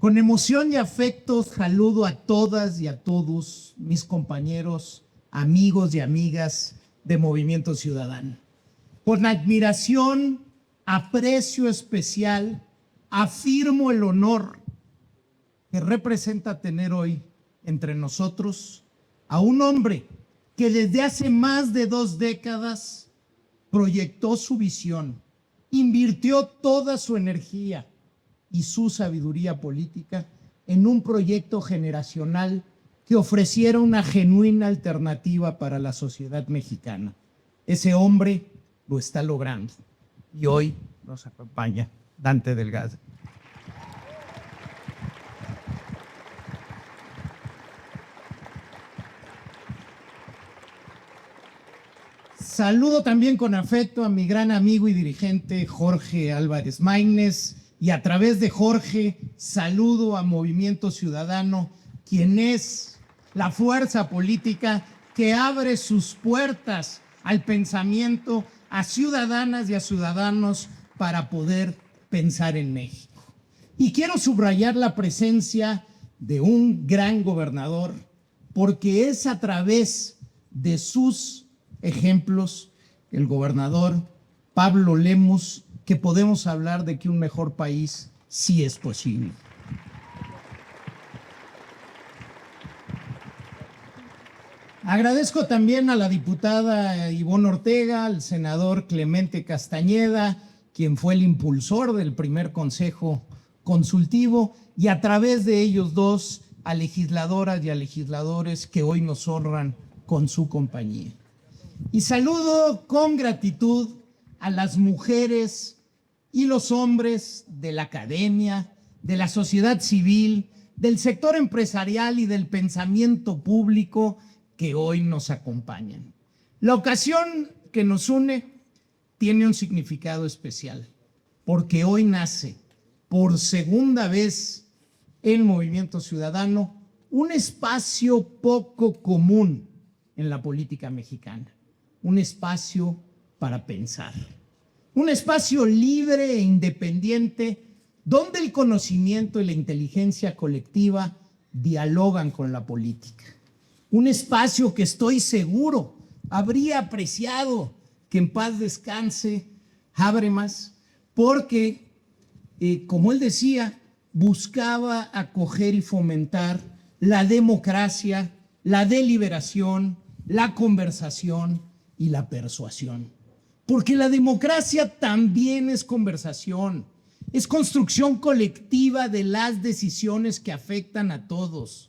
Con emoción y afecto saludo a todas y a todos mis compañeros, amigos y amigas de Movimiento Ciudadano. Con admiración, aprecio especial, afirmo el honor que representa tener hoy entre nosotros a un hombre que desde hace más de 2 décadas proyectó su visión, invirtió toda su energía y su sabiduría política en un proyecto generacional que ofreciera una genuina alternativa para la sociedad mexicana. Ese hombre lo está logrando y hoy nos acompaña Dante Delgado. Saludo también con afecto a mi gran amigo y dirigente Jorge Álvarez Maínez, y a través de Jorge saludo a Movimiento Ciudadano, quien es la fuerza política que abre sus puertas al pensamiento a ciudadanas y a ciudadanos para poder pensar en México. Y quiero subrayar la presencia de un gran gobernador, porque es a través de sus ejemplos, el gobernador Pablo Lemus, que podemos hablar de que un mejor país sí es posible. Agradezco también a la diputada Ivonne Ortega, al senador Clemente Castañeda, quien fue el impulsor del primer consejo consultivo, y a través de ellos dos a legisladoras y a legisladores que hoy nos honran con su compañía. Y saludo con gratitud a las mujeres y los hombres de la academia, de la sociedad civil, del sector empresarial y del pensamiento público que hoy nos acompañan. La ocasión que nos une tiene un significado especial, porque hoy nace por segunda vez el Movimiento Ciudadano, un espacio poco común en la política mexicana, un espacio para pensar, un espacio libre e independiente donde el conocimiento y la inteligencia colectiva dialogan con la política. Un espacio que estoy seguro habría apreciado que en paz descanse Habermas, porque, como él decía, buscaba acoger y fomentar la democracia, la deliberación, la conversación y la persuasión. Porque la democracia también es conversación, es construcción colectiva de las decisiones que afectan a todos.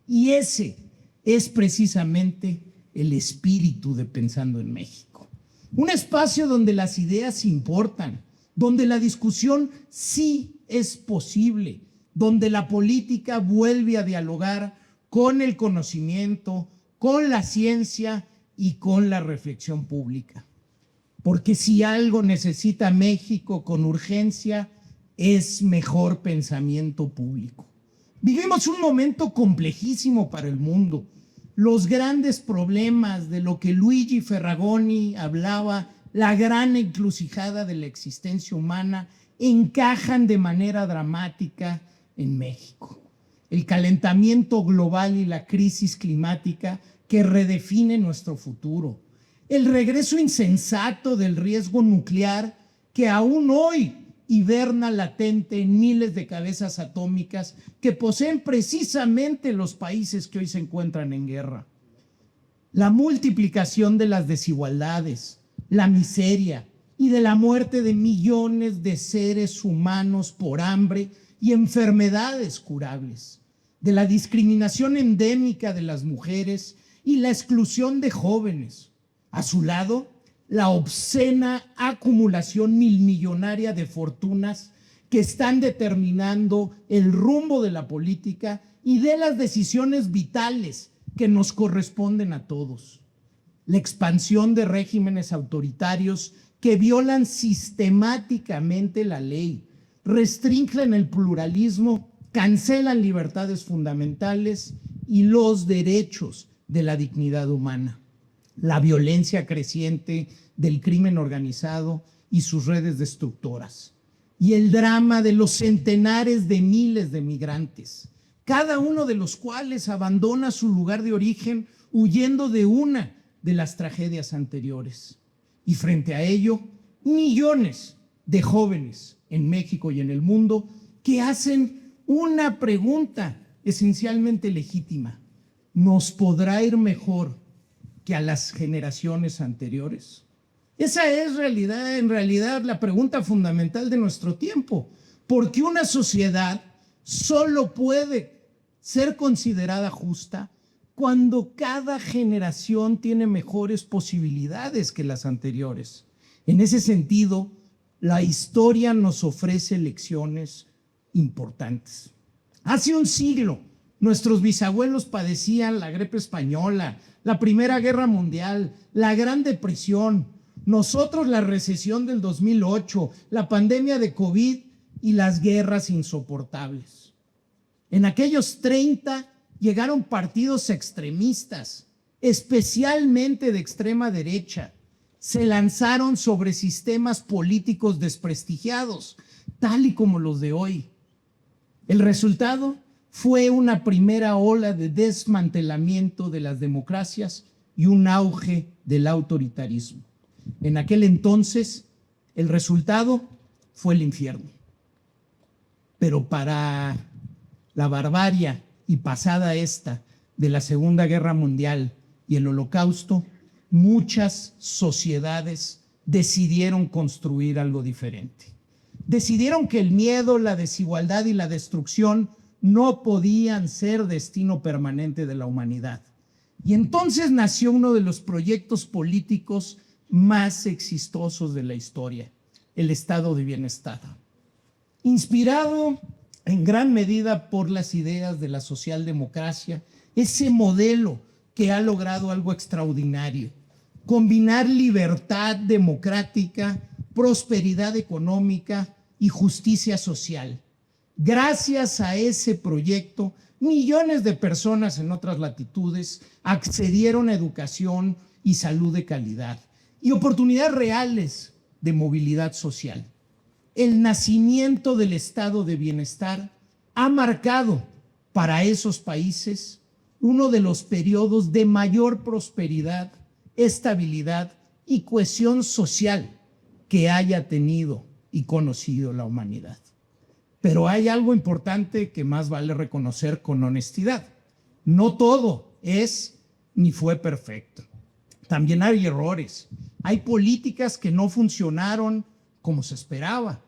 Y ese es precisamente el espíritu de Pensando en México. Un espacio donde las ideas importan, donde la discusión sí es posible, donde la política vuelve a dialogar con el conocimiento, con la ciencia y con la reflexión pública. Porque si algo necesita México con urgencia, es mejor pensamiento público. Vivimos un momento complejísimo para el mundo. Los grandes problemas de lo que Luigi Ferragoni hablaba, la gran encrucijada de la existencia humana, encajan de manera dramática en México. El calentamiento global y la crisis climática que redefine nuestro futuro. El regreso insensato del riesgo nuclear que aún hoy hiberna latente en miles de cabezas atómicas que poseen precisamente los países que hoy se encuentran en guerra. La multiplicación de las desigualdades, la miseria y de la muerte de millones de seres humanos por hambre y enfermedades curables, de la discriminación endémica de las mujeres y la exclusión de jóvenes. A su lado, la obscena acumulación milmillonaria de fortunas que están determinando el rumbo de la política y de las decisiones vitales que nos corresponden a todos. La expansión de regímenes autoritarios que violan sistemáticamente la ley, restringen el pluralismo, cancelan libertades fundamentales y los derechos de la dignidad humana. La violencia creciente del crimen organizado y sus redes destructoras. y el drama de los centenares de miles de migrantes, cada uno de los cuales abandona su lugar de origen huyendo de una de las tragedias anteriores. Y frente a ello, millones de jóvenes en México y en el mundo que hacen una pregunta esencialmente legítima: ¿nos podrá ir mejor que a las generaciones anteriores? Esa es en realidad la pregunta fundamental de nuestro tiempo, porque una sociedad solo puede ser considerada justa cuando cada generación tiene mejores posibilidades que las anteriores. En ese sentido, la historia nos ofrece lecciones importantes. Hace un siglo, nuestros bisabuelos padecían la gripe española, la Primera Guerra Mundial, la Gran Depresión, nosotros la recesión del 2008, la pandemia de COVID y las guerras insoportables. En aquellos 30 llegaron partidos extremistas, especialmente de extrema derecha. Se lanzaron sobre sistemas políticos desprestigiados, tal y como los de hoy. El resultado fue una primera ola de desmantelamiento de las democracias y un auge del autoritarismo. En aquel entonces, el resultado fue el infierno. Pero para la barbarie y pasada esta de la Segunda Guerra Mundial y el Holocausto, muchas sociedades decidieron construir algo diferente. Decidieron que el miedo, la desigualdad y la destrucción no podían ser destino permanente de la humanidad. Y entonces nació uno de los proyectos políticos más exitosos de la historia, el Estado de Bienestar. Inspirado en gran medida por las ideas de la socialdemocracia, ese modelo que ha logrado algo extraordinario: combinar libertad democrática, prosperidad económica y justicia social. Gracias a ese proyecto, millones de personas en otras latitudes accedieron a educación y salud de calidad y oportunidades reales de movilidad social. El nacimiento del estado de bienestar ha marcado para esos países uno de los periodos de mayor prosperidad, estabilidad y cohesión social que haya tenido y conocido la humanidad. Pero hay algo importante que más vale reconocer con honestidad: no todo es ni fue perfecto. También hay errores, hay políticas que no funcionaron como se esperaba,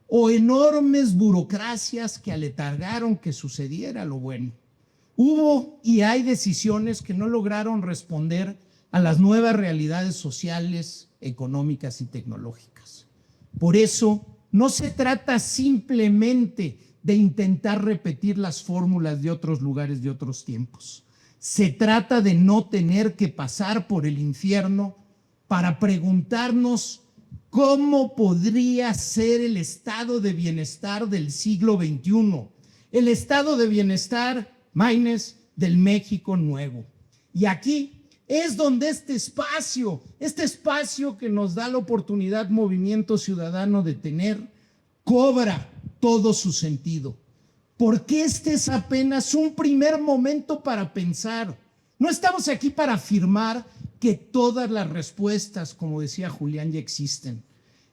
o enormes burocracias que aletargaron que sucediera lo bueno. Hubo y hay decisiones que no lograron responder a las nuevas realidades sociales, económicas y tecnológicas. Por eso, no se trata simplemente de intentar repetir las fórmulas de otros lugares, de otros tiempos. Se trata de no tener que pasar por el infierno para preguntarnos cómo podría ser el estado de bienestar del siglo XXI, el estado de bienestar, Maynes, del México nuevo. Y aquí es donde este espacio que nos da la oportunidad Movimiento Ciudadano de tener, cobra todo su sentido. Porque este es apenas un primer momento para pensar. No estamos aquí para afirmar que todas las respuestas, como decía Julián, ya existen.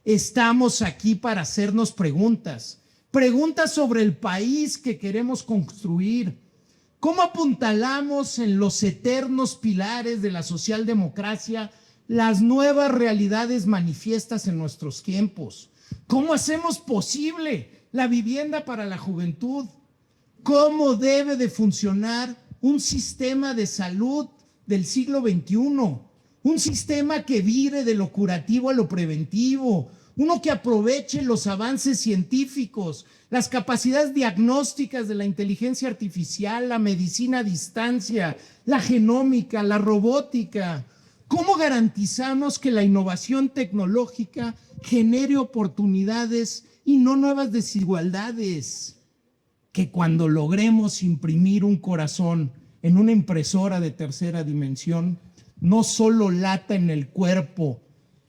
Estamos aquí para hacernos preguntas sobre el país que queremos construir. ¿Cómo apuntalamos en los eternos pilares de la socialdemocracia las nuevas realidades manifiestas en nuestros tiempos? ¿Cómo hacemos posible la vivienda para la juventud? ¿Cómo debe de funcionar un sistema de salud del siglo XXI? Un sistema que vire de lo curativo a lo preventivo, uno que aproveche los avances científicos, las capacidades diagnósticas de la inteligencia artificial, la medicina a distancia, la genómica, la robótica. ¿Cómo garantizamos que la innovación tecnológica genere oportunidades y no nuevas desigualdades? Que cuando logremos imprimir un corazón en una impresora de tercera dimensión, no solo lata en el cuerpo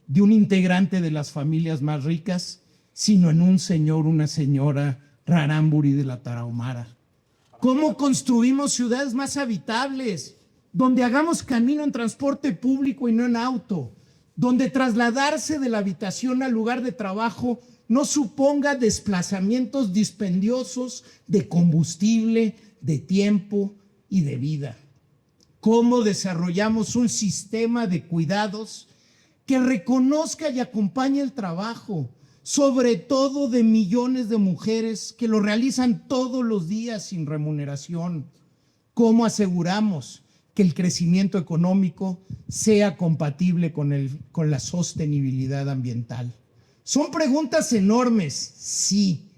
de un integrante de las familias más ricas, sino en un señor, una señora Rarámburi de la Tarahumara. ¿Cómo construimos ciudades más habitables, donde hagamos camino en transporte público y no en auto, donde trasladarse de la habitación al lugar de trabajo no suponga desplazamientos dispendiosos de combustible, de tiempo y de vida? ¿Cómo desarrollamos un sistema de cuidados que reconozca y acompañe el trabajo, sobre todo de millones de mujeres que lo realizan todos los días sin remuneración? ¿Cómo aseguramos que el crecimiento económico sea compatible con la sostenibilidad ambiental? Son preguntas enormes, sí,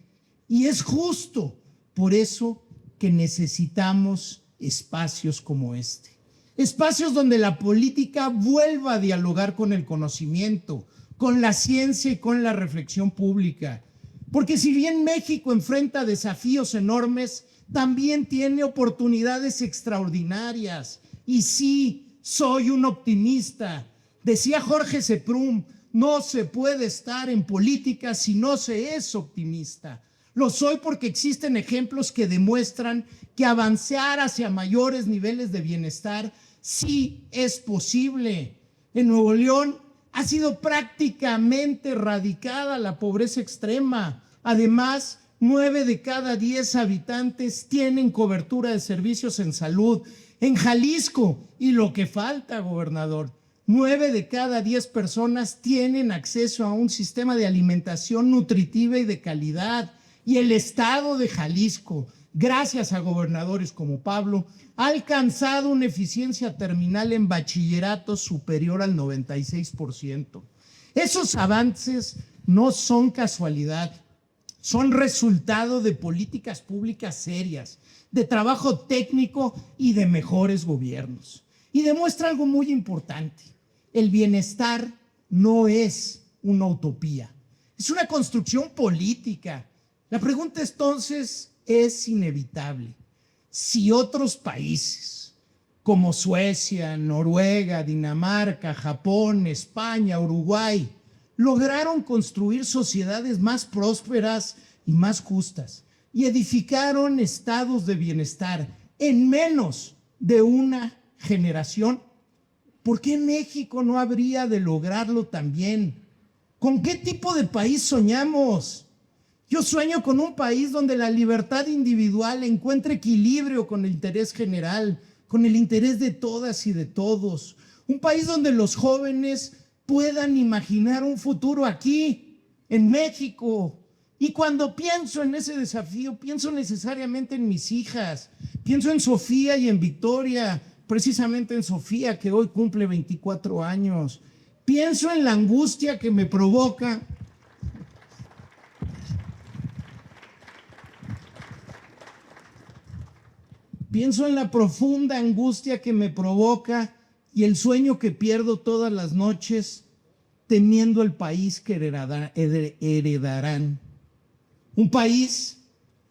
y es justo por eso que necesitamos espacios como este. Espacios donde la política vuelva a dialogar con el conocimiento, con la ciencia y con la reflexión pública. Porque si bien México enfrenta desafíos enormes, también tiene oportunidades extraordinarias. Y sí, soy un optimista. Decía Jorge Seprum, no se puede estar en política si no se es optimista. Lo soy porque existen ejemplos que demuestran que avanzar hacia mayores niveles de bienestar sí es posible. En Nuevo León ha sido prácticamente erradicada la pobreza extrema. Además, 9 de cada 10 habitantes tienen cobertura de servicios en salud. En Jalisco, y lo que falta, gobernador, 9 de cada 10 personas tienen acceso a un sistema de alimentación nutritiva y de calidad. Y el estado de Jalisco, gracias a gobernadores como Pablo, ha alcanzado una eficiencia terminal en bachillerato superior al 96%. Esos avances no son casualidad, son resultado de políticas públicas serias, de trabajo técnico y de mejores gobiernos. Y demuestra algo muy importante: el bienestar no es una utopía, es una construcción política. La pregunta entonces es inevitable. Si otros países como Suecia, Noruega, Dinamarca, Japón, España, Uruguay lograron construir sociedades más prósperas y más justas y edificaron estados de bienestar en menos de una generación, ¿por qué México no habría de lograrlo también? ¿Con qué tipo de país soñamos? Yo sueño con un país donde la libertad individual encuentre equilibrio con el interés general, con el interés de todas y de todos. Un país donde los jóvenes puedan imaginar un futuro aquí, en México. Y cuando pienso en ese desafío, pienso necesariamente en mis hijas. Pienso en Sofía y en Victoria, precisamente en Sofía, que hoy cumple 24 años. Pienso en la angustia que me provoca Pienso en la profunda angustia que me provoca y el sueño que pierdo todas las noches temiendo el país que heredarán. Un país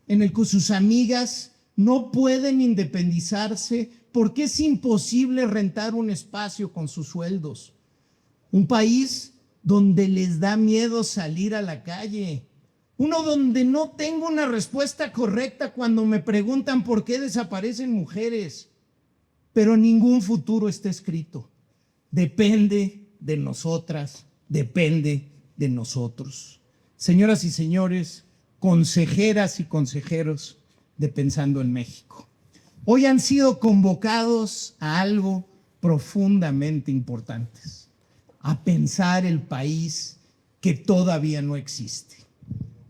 en el que sus amigas no pueden independizarse porque es imposible rentar un espacio con sus sueldos. Un país donde les da miedo salir a la calle. Uno donde no tengo una respuesta correcta cuando me preguntan por qué desaparecen mujeres. Pero ningún futuro está escrito. Depende de nosotras, depende de nosotros. Señoras y señores, consejeras y consejeros de Pensando en México, hoy han sido convocados a algo profundamente importante: a pensar el país que todavía no existe,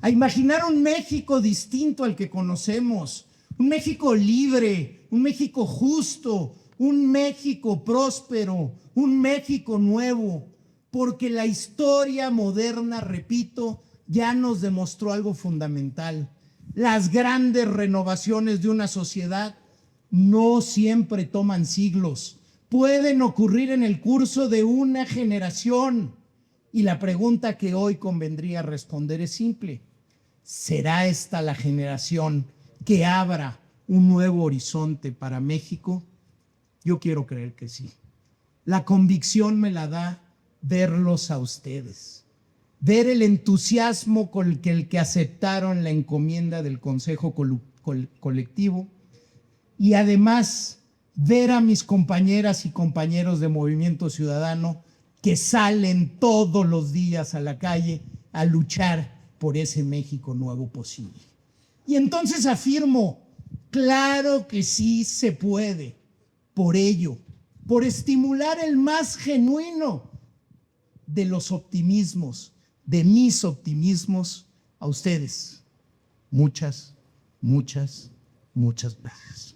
a imaginar un México distinto al que conocemos, un México libre, un México justo, un México próspero, un México nuevo, porque la historia moderna, repito, ya nos demostró algo fundamental: las grandes renovaciones de una sociedad no siempre toman siglos, pueden ocurrir en el curso de una generación. Y la pregunta que hoy convendría responder es simple: ¿será esta la generación que abra un nuevo horizonte para México? Yo quiero creer que sí. La convicción me la da verlos a ustedes, ver el entusiasmo con el que aceptaron la encomienda del Consejo Colectivo y además ver a mis compañeras y compañeros de Movimiento Ciudadano que salen todos los días a la calle a luchar por ese México nuevo posible. Y entonces afirmo, claro que sí se puede. Por ello, por estimular el más genuino de los optimismos, de mis optimismos, a ustedes, muchas, muchas, muchas gracias.